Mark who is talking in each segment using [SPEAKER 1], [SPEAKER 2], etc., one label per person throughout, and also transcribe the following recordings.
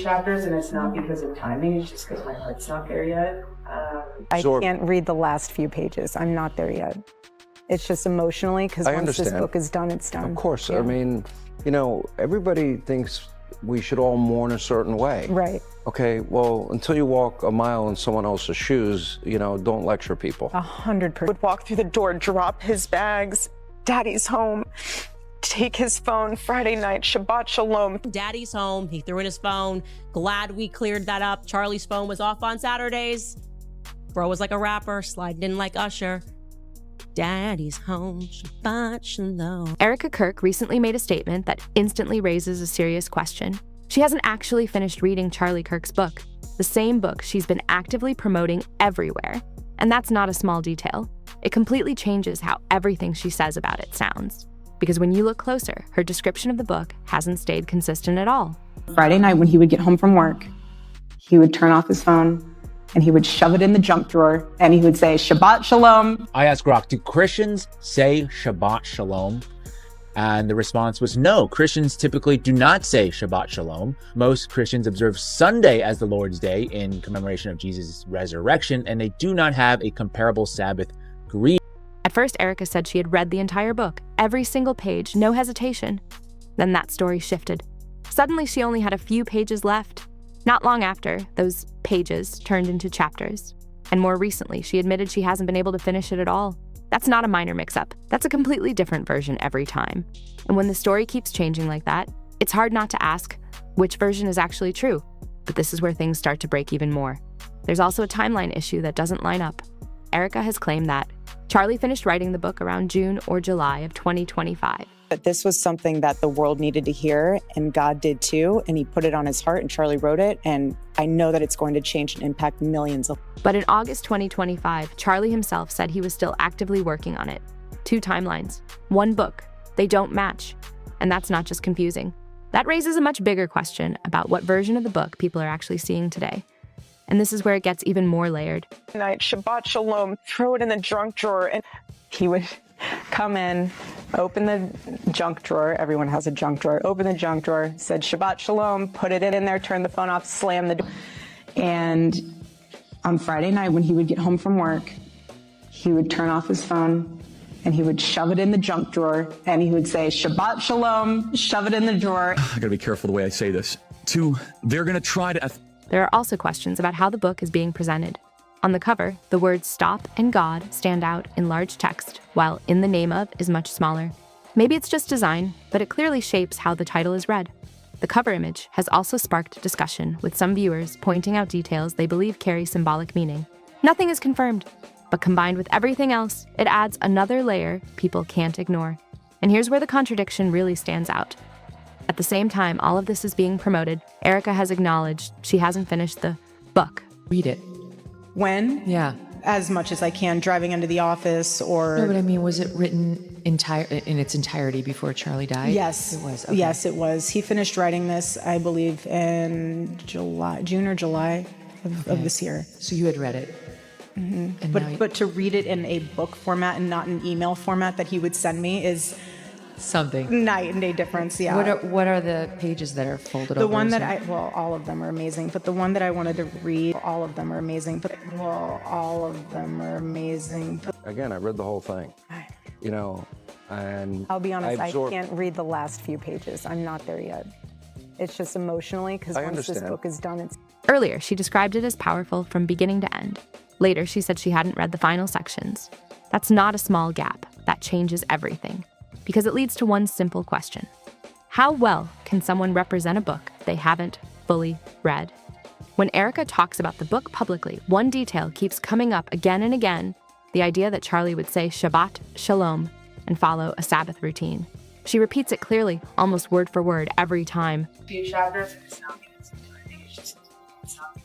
[SPEAKER 1] chapters, and it's not because of timing, it's just because my heart's not there yet.
[SPEAKER 2] I can't read the last few pages. I'm not there yet. It's just emotionally, because once this book is done, it's done.
[SPEAKER 3] Of course. Yeah. I mean, you know, everybody thinks we should all mourn a certain way.
[SPEAKER 2] Right.
[SPEAKER 3] Okay, well, until you walk a mile in someone else's shoes, you know, don't lecture people.
[SPEAKER 2] 100%.
[SPEAKER 4] Would walk through the door, drop his bags, Daddy's home, take his phone, Friday night, Shabbat Shalom.
[SPEAKER 5] Daddy's home, he threw in his phone. Glad we cleared that up. Charlie's phone was off on Saturdays. Bro was like a rapper, sliding in like Usher. Daddy's home, Shabbat Shalom.
[SPEAKER 6] Erika Kirk recently made a statement that instantly raises a serious question. She hasn't actually finished reading Charlie Kirk's book, the same book she's been actively promoting everywhere. And that's not a small detail. It completely changes how everything she says about it sounds. Because when you look closer, her description of the book hasn't stayed consistent at all.
[SPEAKER 2] Friday night when he would get home from work, he would turn off his phone and he would shove it in the junk drawer and he would say, Shabbat Shalom.
[SPEAKER 7] I asked Grok, do Christians say Shabbat Shalom? And the response was no. Christians typically do not say Shabbat Shalom. Most Christians observe Sunday as the Lord's Day in commemoration of Jesus' resurrection, and they do not have a comparable Sabbath greeting.
[SPEAKER 6] At first, Erika said she had read the entire book, every single page, no hesitation. Then that story shifted. Suddenly, she only had a few pages left. Not long after, those pages turned into chapters. And more recently, she admitted she hasn't been able to finish it at all. That's not a minor mix-up. That's a completely different version every time. And when the story keeps changing like that, it's hard not to ask which version is actually true. But this is where things start to break even more. There's also a timeline issue that doesn't line up. Erika has claimed that Charlie finished writing the book around June or July of 2025.
[SPEAKER 2] But this was something that the world needed to hear, and God did too, and he put it on his heart, and Charlie wrote it, and I know that it's going to change and impact millions of.
[SPEAKER 6] But in August 2025, Charlie himself said he was still actively working on it. 2 timelines, 1 book. They don't match. And that's not just confusing. That raises a much bigger question about what version of the book people are actually seeing today. And this is where it gets even more layered.
[SPEAKER 4] Night, Shabbat Shalom, throw it in the junk drawer, and
[SPEAKER 2] He would come in, open the junk drawer. Everyone has a junk drawer. Open the junk drawer, said Shabbat Shalom, put it in there, turn the phone off, slam the door. And on Friday night when he would get home from work, he would turn off his phone and he would shove it in the junk drawer and he would say, Shabbat Shalom, shove it in the drawer.
[SPEAKER 8] I gotta be careful the way I say this. 2, they're gonna try to...
[SPEAKER 6] There are also questions about how the book is being presented. On the cover, the words stop and God stand out in large text, while in the name of is much smaller. Maybe it's just design, but it clearly shapes how the title is read. The cover image has also sparked discussion, with some viewers pointing out details they believe carry symbolic meaning. Nothing is confirmed, but combined with everything else, it adds another layer people can't ignore. And here's where the contradiction really stands out. At the same time all of this is being promoted, Erika has acknowledged she hasn't finished the book.
[SPEAKER 9] Read it.
[SPEAKER 2] When?
[SPEAKER 9] Yeah.
[SPEAKER 2] As much as I can, driving into the office or...
[SPEAKER 9] No, but I mean, was it written in its entirety before Charlie died?
[SPEAKER 2] Yes.
[SPEAKER 9] It was. Okay.
[SPEAKER 2] Yes, it was. He finished writing this, I believe, in June or July of this year.
[SPEAKER 9] So you had read it.
[SPEAKER 2] Mm-hmm.
[SPEAKER 9] And
[SPEAKER 2] but to read it in a book format and not an email format that he would send me is
[SPEAKER 9] something.
[SPEAKER 2] Night and day difference, yeah.
[SPEAKER 9] What are the pages that are folded over?
[SPEAKER 2] The one that all of them are amazing, but the one that I wanted to read, all of them are amazing, all of them are amazing.
[SPEAKER 3] Again, I read the whole thing, you know, and
[SPEAKER 2] I'll be honest, I can't read the last few pages. I'm not there yet. It's just emotionally, because once this book is done, it's...
[SPEAKER 6] Earlier, she described it as powerful from beginning to end. Later, she said she hadn't read the final sections. That's not a small gap. That changes everything. Because it leads to one simple question. How well can someone represent a book they haven't fully read? When Erika talks about the book publicly, one detail keeps coming up again and again, the idea that Charlie would say Shabbat Shalom and follow a Sabbath routine. She repeats it clearly, almost word for word, every time.
[SPEAKER 1] Few chapters, it's not timing, it's not.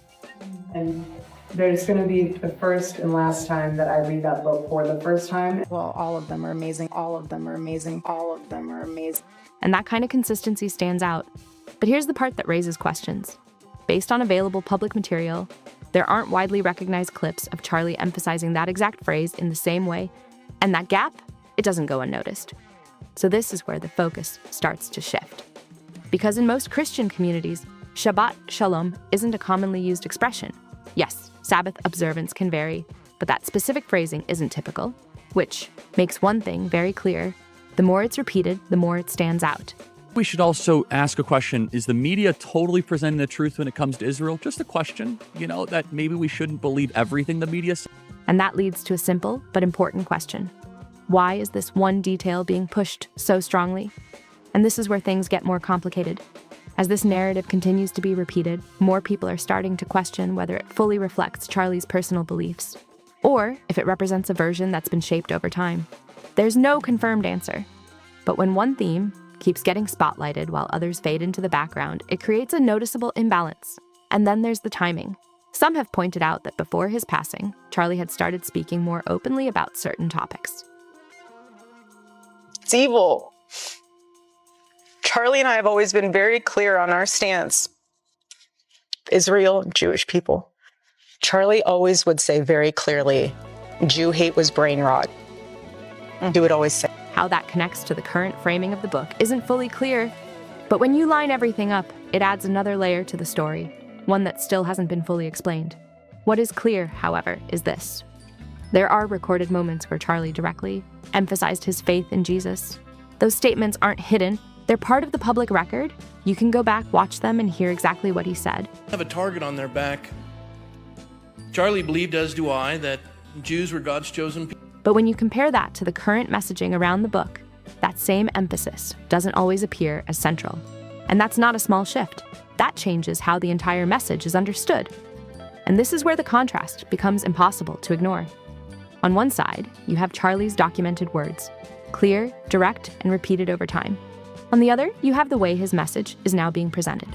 [SPEAKER 1] And there's going to be the first and last time that I read that book for the first time.
[SPEAKER 2] Well, all of them are amazing. All of them are amazing. All of them are amazing.
[SPEAKER 6] And that kind of consistency stands out. But here's the part that raises questions. Based on available public material, there aren't widely recognized clips of Charlie emphasizing that exact phrase in the same way. And that gap, it doesn't go unnoticed. So this is where the focus starts to shift. Because in most Christian communities, Shabbat Shalom isn't a commonly used expression. Yes, Sabbath observance can vary, but that specific phrasing isn't typical, which makes one thing very clear. The more it's repeated, the more it stands out.
[SPEAKER 8] We should also ask a question. Is the media totally presenting the truth when it comes to Israel? Just a question, that maybe we shouldn't believe everything the media says.
[SPEAKER 6] And that leads to a simple but important question. Why is this one detail being pushed so strongly? And this is where things get more complicated. As this narrative continues to be repeated, more people are starting to question whether it fully reflects Charlie's personal beliefs, or if it represents a version that's been shaped over time. There's no confirmed answer. But when one theme keeps getting spotlighted while others fade into the background, it creates a noticeable imbalance. And then there's the timing. Some have pointed out that before his passing, Charlie had started speaking more openly about certain topics.
[SPEAKER 4] It's evil. Charlie and I have always been very clear on our stance. Israel, Jewish people. Charlie always would say very clearly, Jew hate was brain rot. He would always say.
[SPEAKER 6] How that connects to the current framing of the book isn't fully clear, but when you line everything up, it adds another layer to the story, one that still hasn't been fully explained. What is clear, however, is this. There are recorded moments where Charlie directly emphasized his faith in Jesus. Those statements aren't hidden. They're part of the public record. You can go back, watch them, and hear exactly what he said.
[SPEAKER 10] Have a target on their back. Charlie believed, as do I, that Jews were God's chosen people.
[SPEAKER 6] But when you compare that to the current messaging around the book, that same emphasis doesn't always appear as central. And that's not a small shift. That changes how the entire message is understood. And this is where the contrast becomes impossible to ignore. On one side, you have Charlie's documented words, clear, direct, and repeated over time. On the other, you have the way his message is now being presented.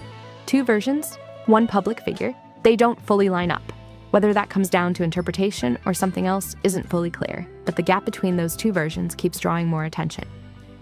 [SPEAKER 6] Two versions, one public figure, they don't fully line up. Whether that comes down to interpretation or something else isn't fully clear, but the gap between those two versions keeps drawing more attention.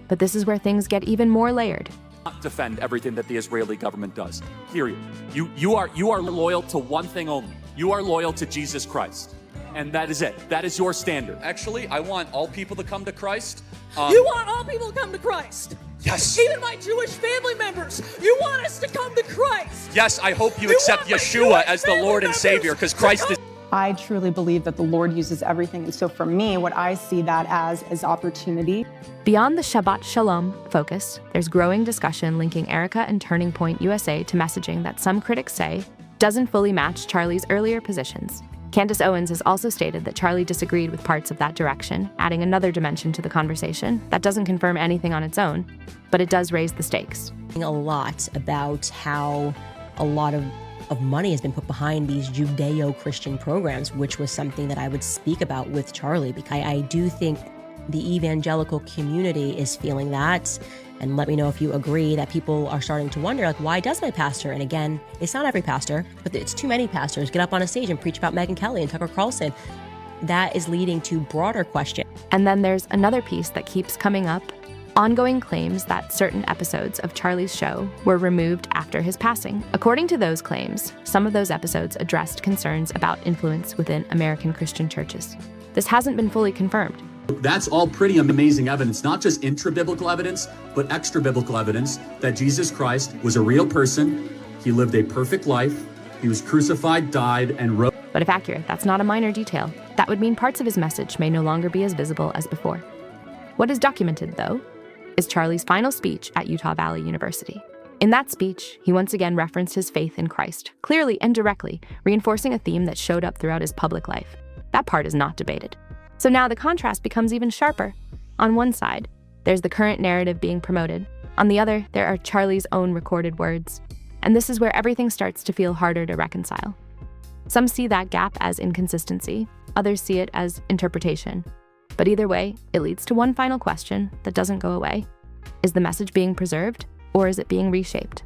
[SPEAKER 6] But this is where things get even more layered.
[SPEAKER 11] Not defend everything that the Israeli government does, period. You are loyal to one thing only. You are loyal to Jesus Christ. And that is it. That is your standard. Actually, I want all people to come to Christ.
[SPEAKER 12] You want all people to come to Christ?
[SPEAKER 11] Yes.
[SPEAKER 12] Even my Jewish family members. You want us to come to Christ?
[SPEAKER 11] Yes, I hope you accept Yeshua as the Lord and Savior, because Christ is...
[SPEAKER 13] I truly believe that the Lord uses everything. And so for me, what I see that as is opportunity.
[SPEAKER 6] Beyond the Shabbat Shalom focus, there's growing discussion linking Erika and Turning Point USA to messaging that some critics say doesn't fully match Charlie's earlier positions. Candace Owens has also stated that Charlie disagreed with parts of that direction, adding another dimension to the conversation that doesn't confirm anything on its own, but it does raise the stakes.
[SPEAKER 5] A lot about how a lot of money has been put behind these Judeo-Christian programs, which was something that I would speak about with Charlie, because I do think the evangelical community is feeling that. And let me know if you agree that people are starting to wonder, why does my pastor? And again, it's not every pastor, but it's too many pastors get up on a stage and preach about Megyn Kelly and Tucker Carlson. That is leading to broader questions.
[SPEAKER 6] And then there's another piece that keeps coming up, ongoing claims that certain episodes of Charlie's show were removed after his passing. According to those claims, some of those episodes addressed concerns about influence within American Christian churches. This hasn't been fully confirmed.
[SPEAKER 11] That's all pretty amazing evidence, not just intra-biblical evidence, but extra-biblical evidence that Jesus Christ was a real person. He lived a perfect life. He was crucified, died, and rose.
[SPEAKER 6] But if accurate, that's not a minor detail. That would mean parts of his message may no longer be as visible as before. What is documented, though, is Charlie's final speech at Utah Valley University. In that speech, he once again referenced his faith in Christ, clearly and directly, reinforcing a theme that showed up throughout his public life. That part is not debated. So now the contrast becomes even sharper. On one side, there's the current narrative being promoted. On the other, there are Charlie's own recorded words. And this is where everything starts to feel harder to reconcile. Some see that gap as inconsistency, others see it as interpretation. But either way, it leads to one final question that doesn't go away. Is the message being preserved, or is it being reshaped?